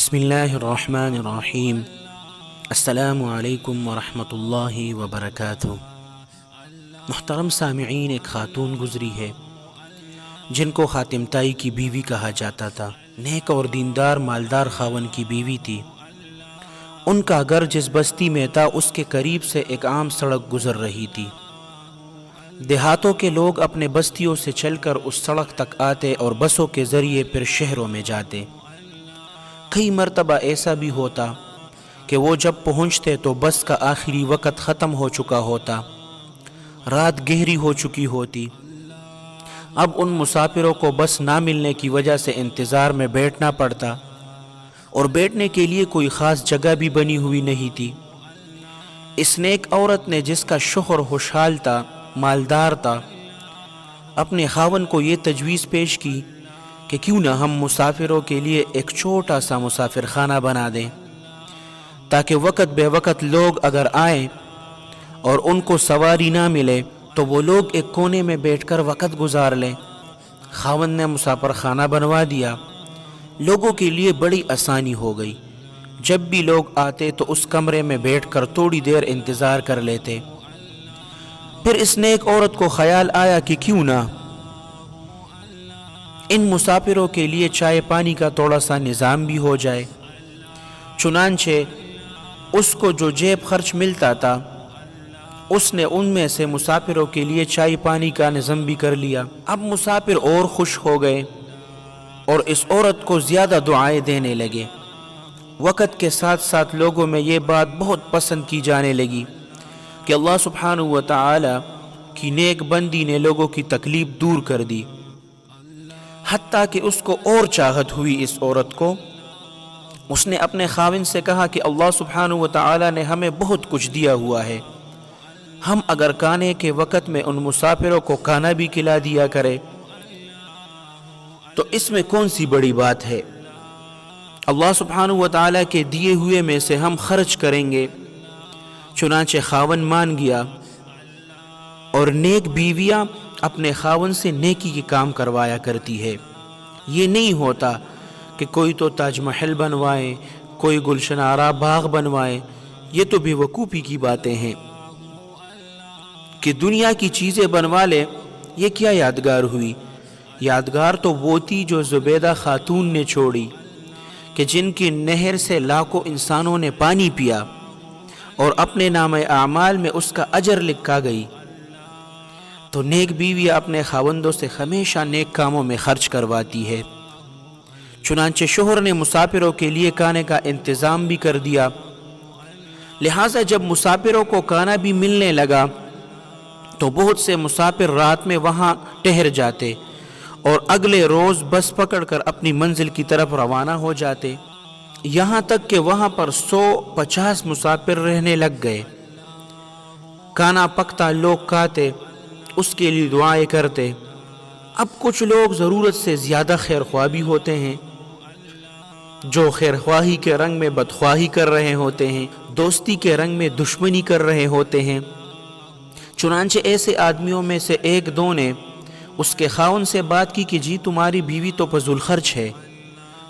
بسم اللہ الرحمن الرحیم۔ السلام علیکم ورحمۃ اللہ وبرکاتہ۔ محترم سامعین، ایک خاتون گزری ہے جن کو خاتم تائی کی بیوی کہا جاتا تھا۔ نیک اور دیندار مالدار خاون کی بیوی تھی۔ ان کا گھر جس بستی میں تھا اس کے قریب سے ایک عام سڑک گزر رہی تھی۔ دیہاتوں کے لوگ اپنے بستیوں سے چل کر اس سڑک تک آتے اور بسوں کے ذریعے پھر شہروں میں جاتے۔ کئی مرتبہ ایسا بھی ہوتا کہ وہ جب پہنچتے تو بس کا آخری وقت ختم ہو چکا ہوتا، رات گہری ہو چکی ہوتی۔ اب ان مسافروں کو بس نہ ملنے کی وجہ سے انتظار میں بیٹھنا پڑتا، اور بیٹھنے کے لیے کوئی خاص جگہ بھی بنی ہوئی نہیں تھی۔ اس نیک عورت نے، جس کا شوہر خوشحال تھا، مالدار تھا، اپنے خاوند کو یہ تجویز پیش کی کہ کیوں نہ ہم مسافروں کے لیے ایک چھوٹا سا مسافر خانہ بنا دیں، تاکہ وقت بے وقت لوگ اگر آئیں اور ان کو سواری نہ ملے تو وہ لوگ ایک کونے میں بیٹھ کر وقت گزار لیں۔ خاوند نے مسافر خانہ بنوا دیا۔ لوگوں کے لیے بڑی آسانی ہو گئی۔ جب بھی لوگ آتے تو اس کمرے میں بیٹھ کر تھوڑی دیر انتظار کر لیتے۔ پھر اس نیک عورت کو خیال آیا کہ کیوں نہ ان مسافروں کے لیے چائے پانی کا تھوڑا سا نظام بھی ہو جائے۔ چنانچہ اس کو جو جیب خرچ ملتا تھا، اس نے ان میں سے مسافروں کے لیے چائے پانی کا نظم بھی کر لیا۔ اب مسافر اور خوش ہو گئے اور اس عورت کو زیادہ دعائیں دینے لگے۔ وقت کے ساتھ ساتھ لوگوں میں یہ بات بہت پسند کی جانے لگی کہ اللہ سبحانہ و تعالی کی نیک بندی نے لوگوں کی تکلیف دور کر دی، حتیٰ کہ اس کو اور چاہت ہوئی اس عورت کو۔ اس نے اپنے خاوند سے کہا کہ اللہ سبحانہ و تعالی نے ہمیں بہت کچھ دیا ہوا ہے، ہم اگر کھانے کے وقت میں ان مسافروں کو کھانا بھی کھلا دیا کرے تو اس میں کون سی بڑی بات ہے؟ اللہ سبحانہ و تعالی کے دیے ہوئے میں سے ہم خرچ کریں گے۔ چنانچہ خاوند مان گیا، اور نیک بیویاں اپنے خاوند سے نیکی کے کام کروایا کرتی ہے۔ یہ نہیں ہوتا کہ کوئی تو تاج محل بنوائے، کوئی گلشن آرا باغ بنوائے۔ یہ تو بے وقوفی کی باتیں ہیں کہ دنیا کی چیزیں بنوا لے۔ یہ کیا یادگار ہوئی؟ یادگار تو وہ تھی جو زبیدہ خاتون نے چھوڑی، کہ جن کی نہر سے لاکھوں انسانوں نے پانی پیا اور اپنے نام اعمال میں اس کا اجر لکھا گئی۔ تو نیک بیوی اپنے خاوندوں سے ہمیشہ نیک کاموں میں خرچ کرواتی ہے۔ چنانچہ شوہر نے مسافروں کے لیے کھانے کا انتظام بھی کر دیا۔ لہٰذا جب مسافروں کو کھانا بھی ملنے لگا تو بہت سے مسافر رات میں وہاں ٹھہر جاتے اور اگلے روز بس پکڑ کر اپنی منزل کی طرف روانہ ہو جاتے، یہاں تک کہ وہاں پر 150 مسافر رہنے لگ گئے۔ کھانا پکتا، لوگ کھاتے، اس کے لیے دعائیں کرتے۔ اب کچھ لوگ ضرورت سے زیادہ خیر خواہ بھی ہوتے ہیں، جو خیر خواہی کے رنگ میں بدخواہی کر رہے ہوتے ہیں، دوستی کے رنگ میں دشمنی کر رہے ہوتے ہیں۔ چنانچہ ایسے آدمیوں میں سے ایک دو نے اس کے خاوند سے بات کی کہ جی تمہاری بیوی تو فضول خرچ ہے،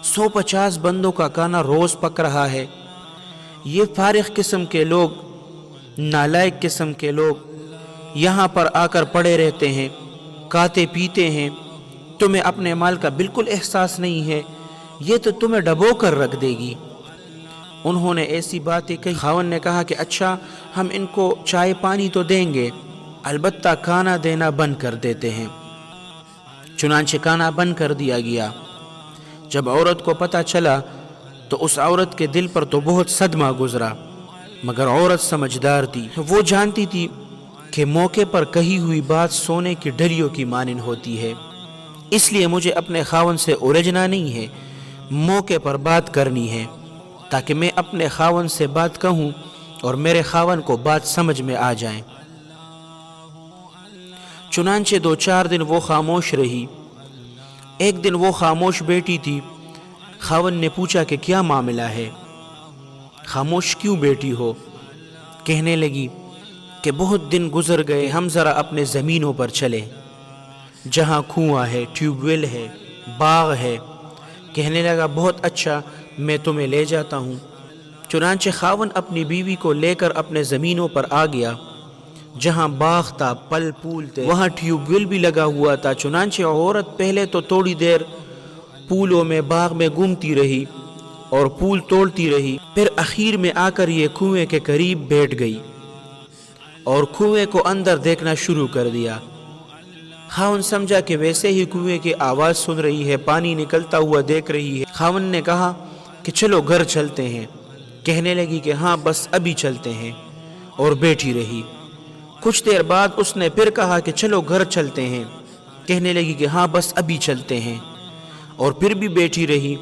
150 بندوں کا کھانا روز پک رہا ہے۔ یہ فارغ قسم کے لوگ، نالائق قسم کے لوگ یہاں پر آ کر پڑے رہتے ہیں، کھاتے پیتے ہیں، تمہیں اپنے مال کا بالکل احساس نہیں ہے، یہ تو تمہیں ڈبو کر رکھ دے گی۔ انہوں نے ایسی باتیں کہی۔ خاوند نے کہا کہ اچھا، ہم ان کو چائے پانی تو دیں گے، البتہ کھانا دینا بند کر دیتے ہیں۔ چنانچہ کھانا بند کر دیا گیا۔ جب عورت کو پتہ چلا تو اس عورت کے دل پر تو بہت صدمہ گزرا، مگر عورت سمجھدار تھی۔ وہ جانتی تھی کہ موقع پر کہی ہوئی بات سونے کی ڈھلیوں کی مانند ہوتی ہے، اس لیے مجھے اپنے خاوند سے الجھنا نہیں ہے، موقع پر بات کرنی ہے، تاکہ میں اپنے خاوند سے بات کہوں اور میرے خاوند کو بات سمجھ میں آ جائیں۔ چنانچہ 2-4 دن وہ خاموش رہی۔ ایک دن وہ خاموش بیٹھی تھی۔ خاوند نے پوچھا کہ کیا معاملہ ہے، خاموش کیوں بیٹھی ہو؟ کہنے لگی کہ بہت دن گزر گئے، ہم ذرا اپنے زمینوں پر چلے، جہاں کنواں ہے، ٹیوب ویل ہے، باغ ہے۔ کہنے لگا بہت اچھا، میں تمہیں لے جاتا ہوں۔ چنانچہ خاوند اپنی بیوی کو لے کر اپنے زمینوں پر آ گیا، جہاں باغ تھا، پل پول تھے، وہاں ٹیوب ویل بھی لگا ہوا تھا۔ چنانچہ عورت پہلے تو تھوڑی دیر پولوں میں باغ میں گھومتی رہی اور پول توڑتی رہی، پھر اخیر میں آ کر یہ کنویں کے قریب بیٹھ گئی اور کنویں کو اندر دیکھنا شروع کر دیا۔ خاوند سمجھا کہ ویسے ہی کنویں کی آواز سن رہی ہے، پانی نکلتا ہوا دیکھ رہی ہے۔ خاوند نے کہا کہ چلو گھر چلتے ہیں۔ کہنے لگی کہ ہاں بس ابھی چلتے ہیں، اور بیٹھی رہی۔ کچھ دیر بعد اس نے پھر کہا کہ چلو گھر چلتے ہیں۔ کہنے لگی کہ ہاں بس ابھی چلتے ہیں، اور پھر بھی بیٹھی رہی۔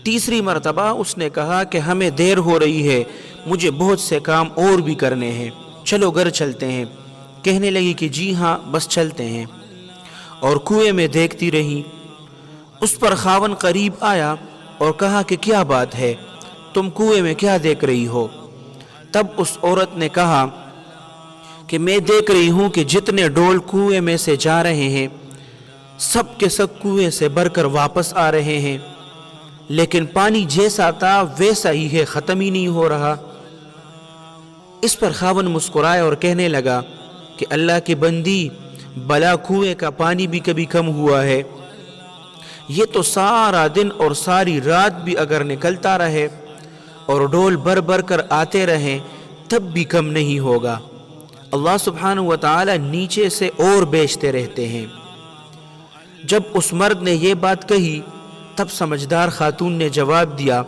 تیسری مرتبہ اس نے کہا کہ ہمیں دیر ہو رہی ہے، مجھے بہت سے کام اور بھی کرنے ہیں، چلو گھر چلتے ہیں۔ کہنے لگی کہ جی ہاں بس چلتے ہیں، اور کنویں میں دیکھتی رہی۔ اس پر خاوند قریب آیا اور کہا کہ کیا بات ہے، تم کنویں میں کیا دیکھ رہی ہو؟ تب اس عورت نے کہا کہ میں دیکھ رہی ہوں کہ جتنے ڈول کنویں میں سے جا رہے ہیں سب کے سب کنویں سے بھر کر واپس آ رہے ہیں، لیکن پانی جیسا تھا ویسا ہی ہے، ختم ہی نہیں ہو رہا۔ اس پر خاوند مسکرائے اور کہنے لگا کہ اللہ کی بندی، بلا کنویں کا پانی بھی کبھی کم ہوا ہے؟ یہ تو سارا دن اور ساری رات بھی اگر نکلتا رہے اور ڈول بھر بھر کر آتے رہیں تب بھی کم نہیں ہوگا۔ اللہ سبحانہ و تعالی نیچے سے اور بیچتے رہتے ہیں۔ جب اس مرد نے یہ بات کہی تب سمجھدار خاتون نے جواب دیا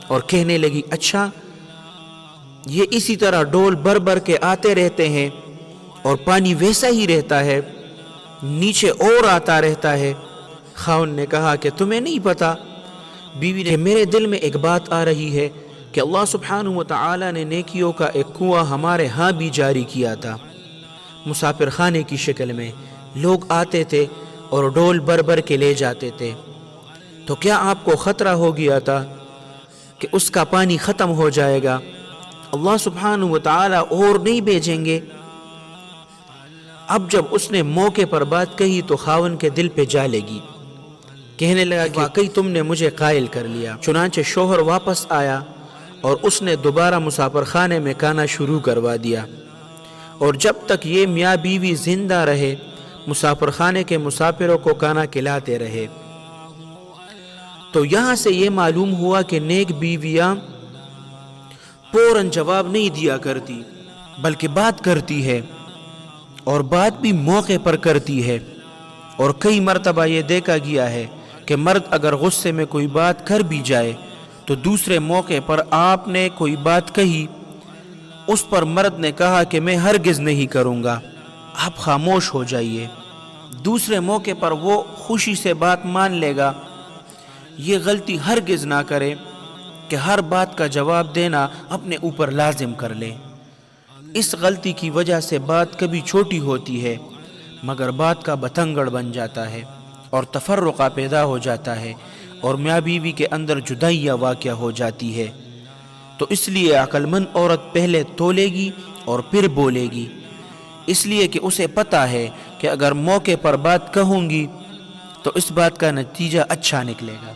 اور کہنے لگی اچھا، یہ اسی طرح ڈول بھر بھر کے آتے رہتے ہیں اور پانی ویسا ہی رہتا ہے، نیچے اور آتا رہتا ہے۔ خاوند نے کہا کہ تمہیں نہیں پتا؟ بیوی نے میرے دل میں ایک بات آ رہی ہے کہ اللہ سبحانہ و تعالی نے نیکیوں کا ایک کنواں ہمارے ہاں بھی جاری کیا تھا، مسافر خانے کی شکل میں۔ لوگ آتے تھے اور ڈول بھر بھر کے لے جاتے تھے، تو کیا آپ کو خطرہ ہو گیا تھا کہ اس کا پانی ختم ہو جائے گا؟ اللہ سبحانہ و تعالی اور نہیں بھیجیں گے؟ اب جب اس نے موقع پر بات کہی تو خاوند کے دل پہ جا لگی، کہنے لگا کہ واقعی تم نے مجھے قائل کر لیا۔ چنانچہ شوہر واپس آیا اور اس نے دوبارہ مسافر خانے میں کھانا شروع کروا دیا، اور جب تک یہ میاں بیوی زندہ رہے مسافر خانے کے مسافروں کو کھانا کھلاتے رہے۔ تو یہاں سے یہ معلوم ہوا کہ نیک بیویاں فوراً جواب نہیں دیا کرتی، بلکہ بات کرتی ہے، اور بات بھی موقع پر کرتی ہے۔ اور کئی مرتبہ یہ دیکھا گیا ہے کہ مرد اگر غصے میں کوئی بات کر بھی جائے تو دوسرے موقع پر آپ نے کوئی بات کہی، اس پر مرد نے کہا کہ میں ہرگز نہیں کروں گا، آپ خاموش ہو جائیے۔ دوسرے موقع پر وہ خوشی سے بات مان لے گا۔ یہ غلطی ہرگز نہ کرے کہ ہر بات کا جواب دینا اپنے اوپر لازم کر لے۔ اس غلطی کی وجہ سے بات کبھی چھوٹی ہوتی ہے مگر بات کا بتنگڑ بن جاتا ہے اور تفرقہ پیدا ہو جاتا ہے، اور میاں بیوی کے اندر جدائیاں واقع ہو جاتی ہے۔ تو اس لیے عقل مند عورت پہلے تولے گی اور پھر بولے گی، اس لیے کہ اسے پتہ ہے کہ اگر موقع پر بات کہوں گی تو اس بات کا نتیجہ اچھا نکلے گا۔